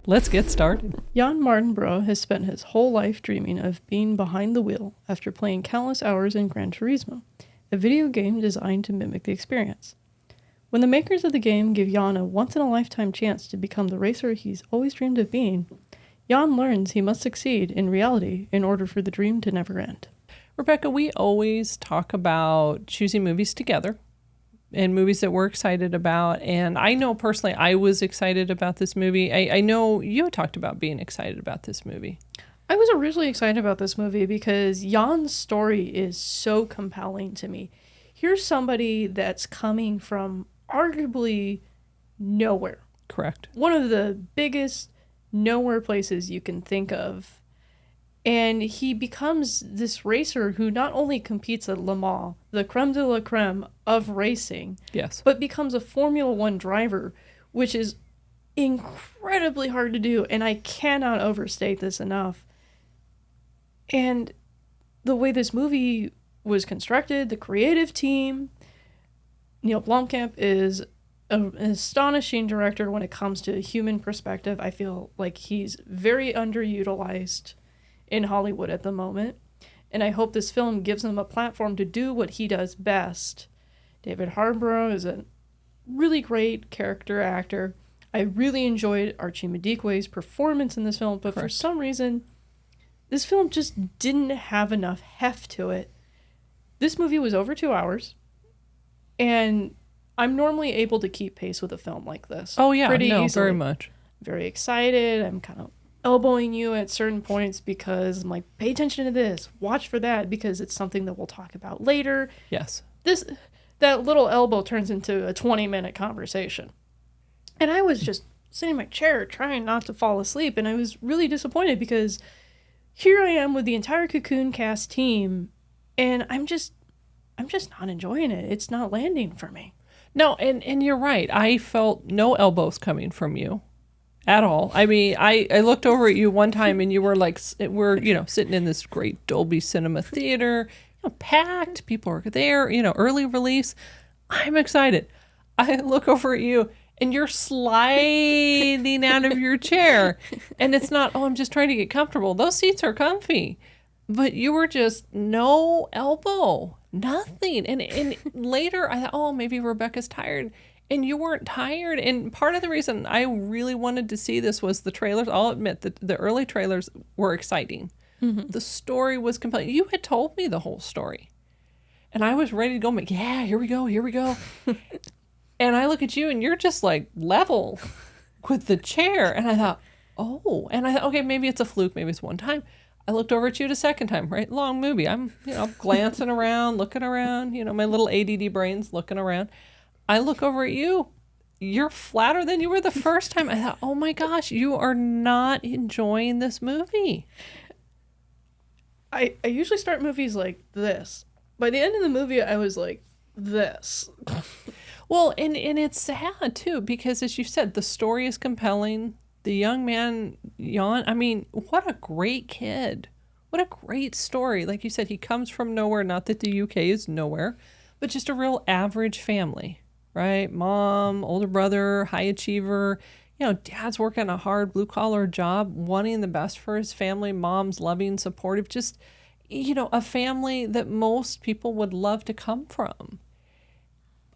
Let's get started. Jan Mardenborough has spent his whole life dreaming of being behind the wheel after playing countless hours in Gran Turismo, a video game designed to mimic the experience. When the makers of the game give Jan a once-in-a-lifetime chance to become the racer he's always dreamed of being, Jan learns he must succeed in reality in order for the dream to never end. Rebecca, we always talk about choosing movies together and movies that we're excited about. And I know personally I was excited about this movie. I know you talked about being excited about this movie. I was originally excited about this movie because Jan's story is so compelling to me. Here's somebody that's coming from arguably nowhere. Correct. One of the biggest nowhere places you can think of. And he becomes this racer who not only competes at Le Mans, the creme de la creme of racing, Yes, but becomes a Formula One driver, which is incredibly hard to do. And I cannot overstate this enough. And the way this movie was constructed, the creative team, Neil Blomkamp is an astonishing director when it comes to human perspective. I feel like he's very underutilized in Hollywood at the moment, and I hope this film gives him a platform to do what he does best. David Harbour is a really great character actor. I really enjoyed Archie Madikwe's performance in this film, but Correct. for some reason, this film just didn't have enough heft to it. This movie was over 2 hours, and I'm normally able to keep pace with a film like this. Oh yeah, pretty no, easily. very much. Very excited. I'm kind of elbowing you at certain points because I'm like, pay attention to this, watch for that, because it's something that we'll talk about later. Yes. That little elbow turns into a 20-minute conversation. And I was just sitting in my chair trying not to fall asleep, and I was really disappointed because here I am with the entire Cocoon cast team, and I'm just not enjoying it. It's not landing for me. No, and you're right. I felt no elbows coming from you at all. I mean, I looked over at you one time and you were like, we're, sitting in this great Dolby Cinema theater, packed. People are there, early release. I'm excited. I look over at you and you're sliding out of your chair. And it's not, I'm just trying to get comfortable. Those seats are comfy. But you were just no elbow, nothing. And later I thought, maybe Rebecca's tired. And you weren't tired. And part of the reason I really wanted to see this was the trailers. I'll admit that the early trailers were exciting. Mm-hmm. The story was compelling. You had told me the whole story. And I was ready to go, I'm like, yeah, here we go. And I look at you and you're just like level with the chair. And I thought, okay, maybe it's a fluke. Maybe it's one time. I looked over at you the second time, right? Long movie. I'm, glancing around, looking around, my little ADD brain's looking around. I look over at you. You're flatter than you were the first time. I thought, oh my gosh, you are not enjoying this movie. I usually start movies like this. By the end of the movie, I was like, this. Well, and it's sad too, because as you said, the story is compelling. The young man, Jan, I mean, what a great kid. What a great story. Like you said, he comes from nowhere. Not that the UK is nowhere, but just a real average family. Right? Mom, older brother, high achiever. Dad's working a hard blue collar job, wanting the best for his family. Mom's loving, supportive. Just, a family that most people would love to come from.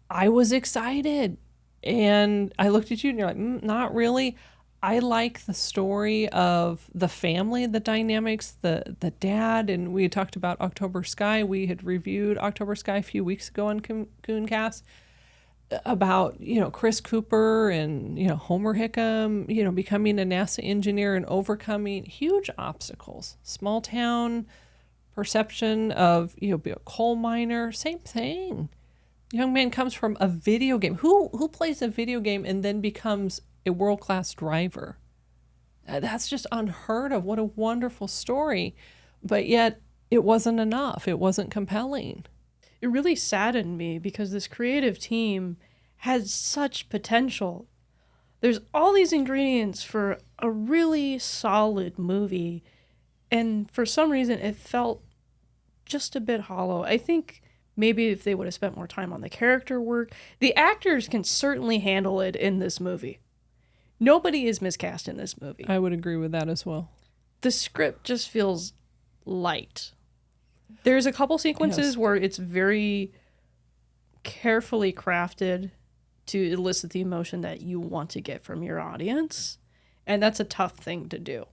I was excited. And I looked at you and you're like, not really. I like the story of the family, the dynamics, the dad. And we had talked about October Sky. We had reviewed October Sky a few weeks ago on Cooncast. About, Chris Cooper and, Homer Hickam, becoming a NASA engineer and overcoming huge obstacles. Small town perception of, be a coal miner, same thing. Young man comes from a video game. Who plays a video game and then becomes a world-class driver? That's just unheard of. What a wonderful story. But yet it wasn't enough. It wasn't compelling. It really saddened me because this creative team has such potential. There's all these ingredients for a really solid movie, and for some reason it felt just a bit hollow. I think maybe if they would have spent more time on the character work, the actors can certainly handle it in this movie. Nobody is miscast in this movie. I would agree with that as well. The script just feels light. There's a couple sequences Yes. where it's very carefully crafted to elicit the emotion that you want to get from your audience. And that's a tough thing to do.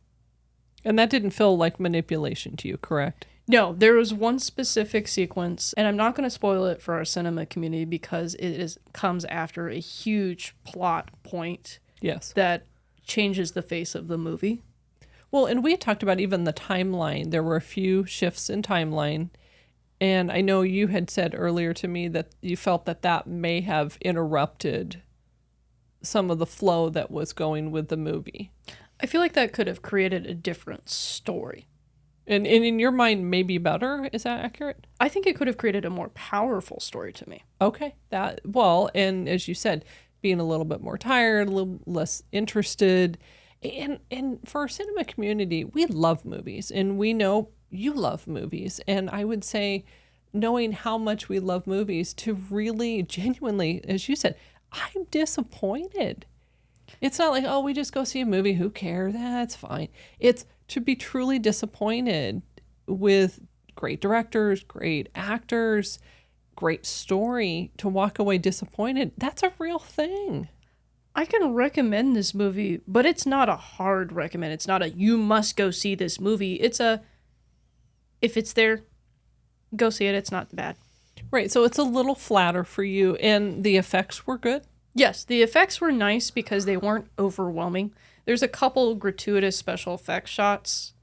And that didn't feel like manipulation to you, correct? No, there was one specific sequence, and I'm not going to spoil it for our cinema community because comes after a huge plot point Yes. that changes the face of the movie. Well, and we had talked about even the timeline. There were a few shifts in timeline. And I know you had said earlier to me that you felt that that may have interrupted some of the flow that was going with the movie. I feel like that could have created a different story. And in your mind, maybe better? Is that accurate? I think it could have created a more powerful story to me. Okay. Well, and as you said, being a little bit more tired, a little less interested. And for our cinema community, we love movies, and we know you love movies. And I would say, knowing how much we love movies, to really genuinely, as you said, I'm disappointed. It's not like, oh, we just go see a movie, who cares? That's fine. It's to be truly disappointed with great directors, great actors, great story, to walk away disappointed. That's a real thing. I can recommend this movie, but it's not a hard recommend. It's not a you must go see this movie. It's a if it's there, go see it. It's not bad. Right. So it's a little flatter for you, and the effects were good. Yes, the effects were nice because they weren't overwhelming. There's a couple gratuitous special effects shots,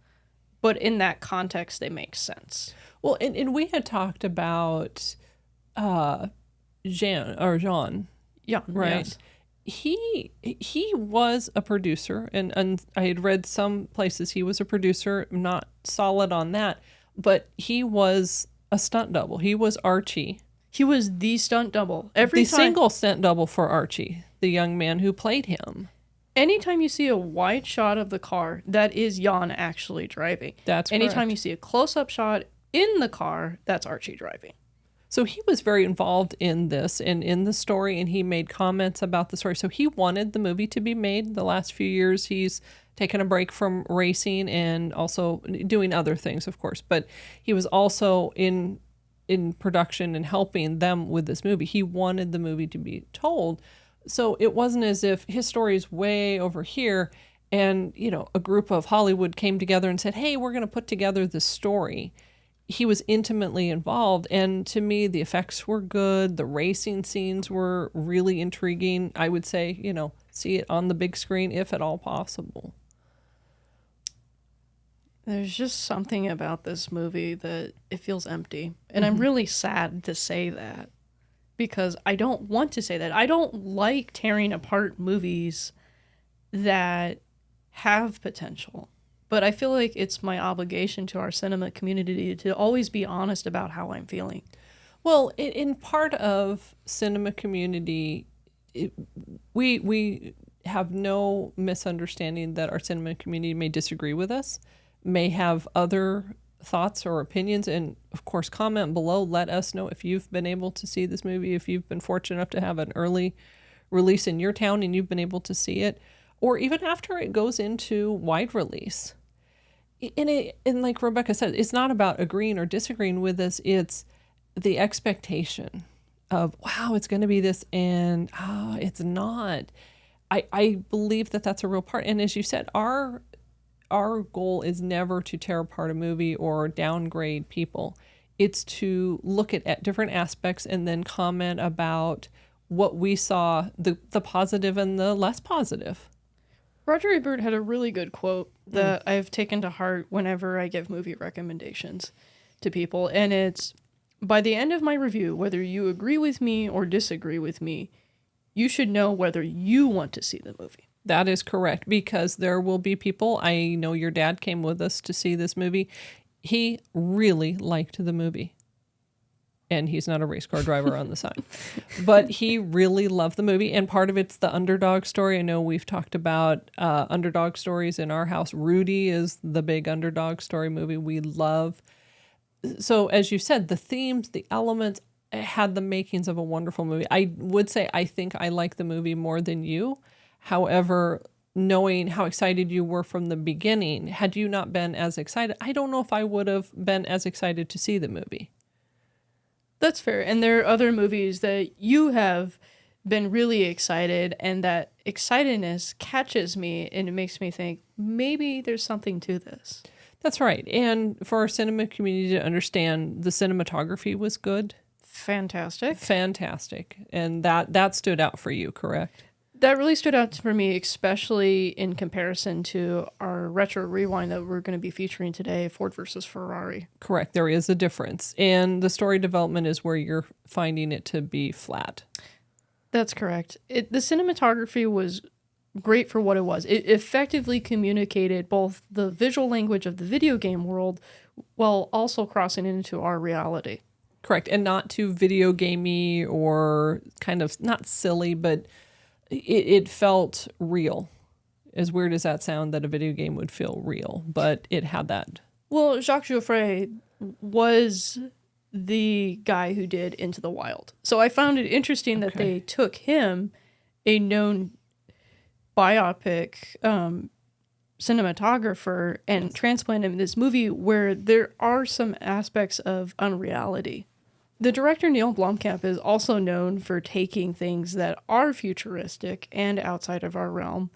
but in that context, they make sense. Well, and we had talked about Jean, Yeah, right? yes. He was a producer, and I had read some places he was a producer. I'm not solid on that, but he was a stunt double. He was Archie. He was the stunt double. Single stunt double for Archie, the young man who played him. Anytime you see a wide shot of the car, that is Jan actually driving. That's Anytime correct. you see a close-up shot in the car, that's Archie driving. So he was very involved in this and in the story, and he made comments about the story. So he wanted the movie to be made. The last few years, he's taken a break from racing and also doing other things, of course. But he was also in production and helping them with this movie. He wanted the movie to be told. So it wasn't as if his story is way over here and, a group of Hollywood came together and said, hey, we're going to put together this story. He was intimately involved, and to me, the effects were good. The racing scenes were really intriguing. I would say, see it on the big screen if at all possible. There's just something about this movie that it feels empty. And I'm really sad to say that because I don't want to say that. I don't like tearing apart movies that have potential. But I feel like it's my obligation to our cinema community to always be honest about how I'm feeling. Well, in part of cinema community, we have no misunderstanding that our cinema community may disagree with us, may have other thoughts or opinions, and of course, comment below. Let us know if you've been able to see this movie, if you've been fortunate enough to have an early release in your town and you've been able to see it, or even after it goes into wide release. And like Rebecca said, it's not about agreeing or disagreeing with us. It's the expectation of, wow, it's going to be this, and it's not. I believe that that's a real part. And as you said, our goal is never to tear apart a movie or downgrade people. It's to look at different aspects and then comment about what we saw, the positive and the less positive. Roger Ebert had a really good quote that I've taken to heart whenever I give movie recommendations to people. And it's, by the end of my review, whether you agree with me or disagree with me, you should know whether you want to see the movie. That is correct, because there will be people. I know your dad came with us to see this movie. He really liked the movie. And he's not a race car driver on the side. But he really loved the movie. And part of it's the underdog story. I know we've talked about underdog stories in our house. Rudy is the big underdog story movie we love. So as you said, the themes, the elements had the makings of a wonderful movie. I would say I think I like the movie more than you. However, knowing how excited you were from the beginning, had you not been as excited, I don't know if I would have been as excited to see the movie. That's fair. And there are other movies that you have been really excited, and that excitedness catches me and it makes me think maybe there's something to this. That's right. And for our cinema community to understand, the cinematography was good. Fantastic. Fantastic. And that stood out for you, correct? That really stood out for me, especially in comparison to our retro rewind that we're going to be featuring today, Ford versus Ferrari. Correct. There is a difference. And the story development is where you're finding it to be flat. That's correct. The cinematography was great for what it was. It effectively communicated both the visual language of the video game world while also crossing into our reality. Correct. And not too video gamey or kind of not silly, but it felt real. As weird as that sound, that a video game would feel real, but it had that. Well, Jacques Jouffret was the guy who did Into the Wild. So I found it interesting that they took him, a known biopic cinematographer, and transplanted him in this movie where there are some aspects of unreality. The director Neil Blomkamp is also known for taking things that are futuristic and outside of our realm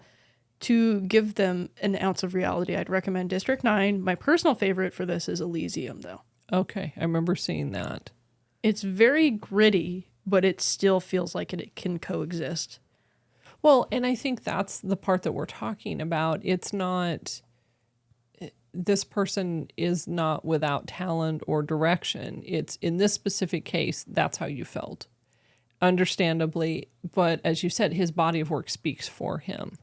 to give them an ounce of reality. I'd recommend District 9. My personal favorite for this is Elysium, though. Okay, I remember seeing that. It's very gritty, but it still feels like it can coexist. Well, and I think that's the part that we're talking about. It's not, this person is not without talent or direction. It's, in this specific case, that's how you felt. Understandably, but as you said, his body of work speaks for him.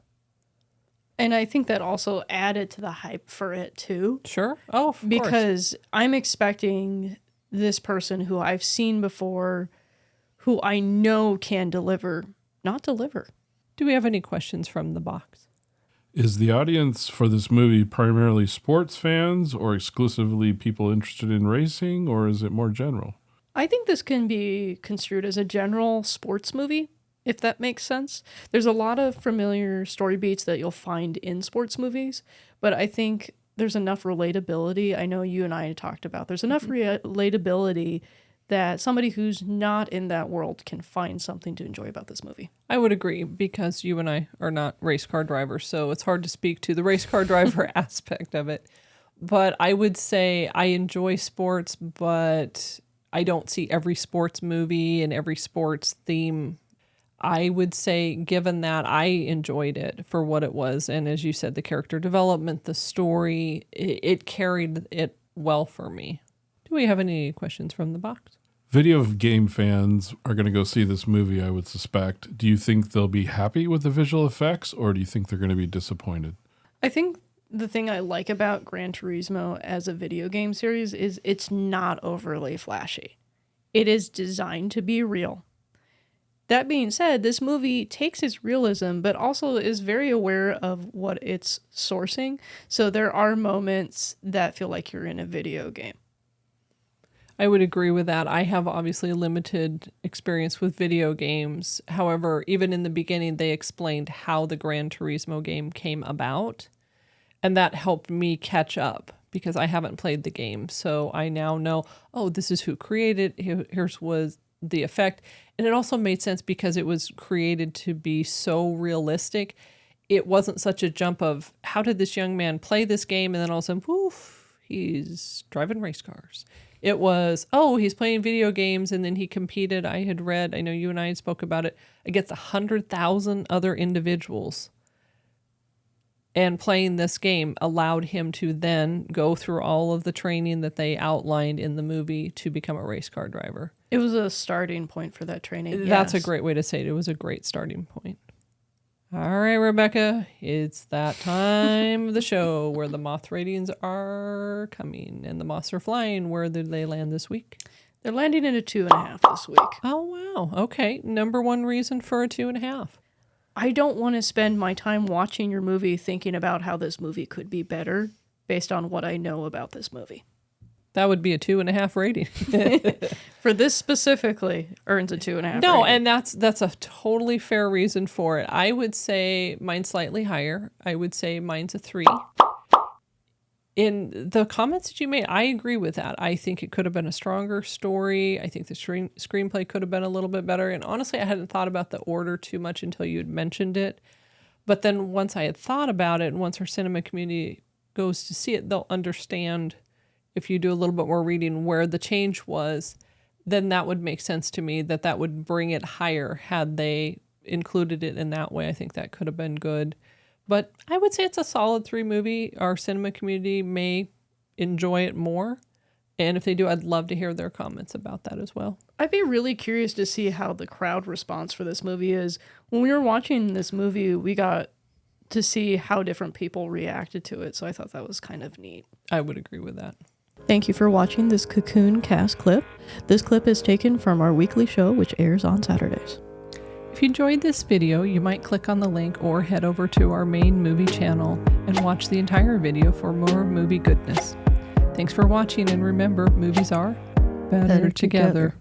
And I think that also added to the hype for it, too. Sure. Oh, of course. Because I'm expecting this person who I've seen before, who I know can deliver, not deliver. Do we have any questions from the box? Is the audience for this movie primarily sports fans or exclusively people interested in racing, or is it more general? I think this can be construed as a general sports movie, if that makes sense. There's a lot of familiar story beats that you'll find in sports movies, but I think there's enough relatability. I know you and I talked about there's enough relatability that somebody who's not in that world can find something to enjoy about this movie. I would agree, because you and I are not race car drivers, so it's hard to speak to the race car driver aspect of it. But I would say I enjoy sports, but I don't see every sports movie and every sports theme. I would say, given that, I enjoyed it for what it was. And as you said, the character development, the story, it carried it well for me. Do we have any questions from the box? Video game fans are going to go see this movie, I would suspect. Do you think they'll be happy with the visual effects, or do you think they're going to be disappointed? I think the thing I like about Gran Turismo as a video game series is it's not overly flashy. It is designed to be real. That being said, this movie takes its realism, but also is very aware of what it's sourcing. So there are moments that feel like you're in a video game. I would agree with that. I have obviously limited experience with video games. However, even in the beginning, they explained how the Gran Turismo game came about. And that helped me catch up because I haven't played the game. So I now know, oh, this is who created it. Here's was the effect. And it also made sense because it was created to be so realistic. It wasn't such a jump of how did this young man play this game? And then all of a sudden, poof, he's driving race cars. It was, oh, he's playing video games, and then he competed. I had read, I know you and I spoke about it, against 100,000 other individuals. And playing this game allowed him to then go through all of the training that they outlined in the movie to become a race car driver. It was a starting point for that training. That's a yes. great way to say it. It was a great starting point. All right, Rebecca, it's that time of the show where the moth ratings are coming and the moths are flying. Where did they land this week? They're landing at a 2.5 this week. Oh, wow. Okay. Number one reason for a 2.5. I don't want to spend my time watching your movie thinking about how this movie could be better based on what I know about this movie. That would be a 2.5 rating. For this specifically, earns a 2.5. No, rating. and that's a totally fair reason for it. I would say mine's slightly higher. I would say mine's a 3. In the comments that you made, I agree with that. I think it could have been a stronger story. I think the screenplay could have been a little bit better. And honestly, I hadn't thought about the order too much until you had mentioned it. But then once I had thought about it, and once our cinema community goes to see it, they'll understand, if you do a little bit more reading, where the change was. Then that would make sense to me, that would bring it higher had they included it in that way. I think that could have been good. But I would say it's a solid 3 movie. Our cinema community may enjoy it more. And if they do, I'd love to hear their comments about that as well. I'd be really curious to see how the crowd response for this movie is. When we were watching this movie, we got to see how different people reacted to it. So I thought that was kind of neat. I would agree with that. Thank you for watching this Cocoon Cast clip. This clip is taken from our weekly show, which airs on Saturdays. If you enjoyed this video, you might click on the link or head over to our main movie channel and watch the entire video for more movie goodness. Thanks for watching, and remember, movies are better together.